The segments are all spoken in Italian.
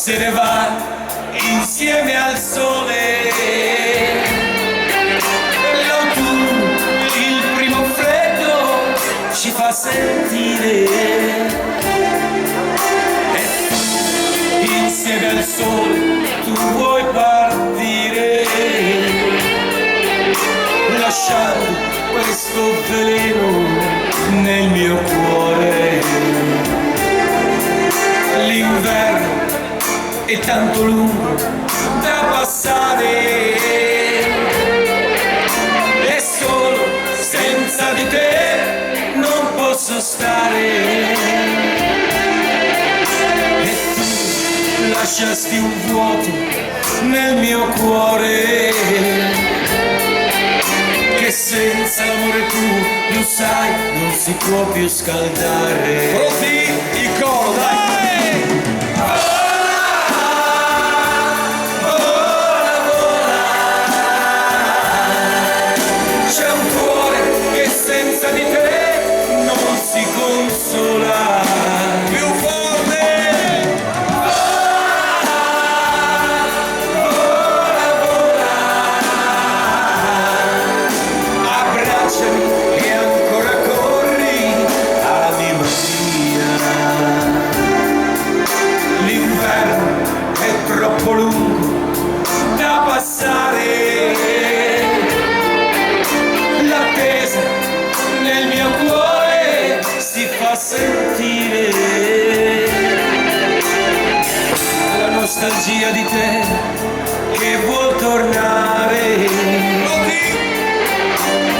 se ne va insieme al sole. L'autunno, il primo freddo ci fa sentire, e tu, insieme al sole, tu vuoi partire, lasciando questo veleno nel mio cuore. L'inverno è tanto lungo da passare, e solo senza di te non posso stare. E tu lasciasti un vuoto nel mio cuore, che senza l'amore tu, lo sai, non si può più scaldare. Pronti? Il coro, dai! C'è un cuore che senza di te non si consola. Più forte! Abbracciami e ancora corri, Ave Maria. L'inverno è troppo lungo da passare, l'attesa nel mio cuore si fa sentire, la nostalgia di te che vuol tornare,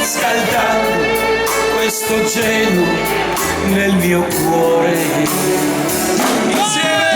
scaldando questo gelo nel mio cuore. Insieme!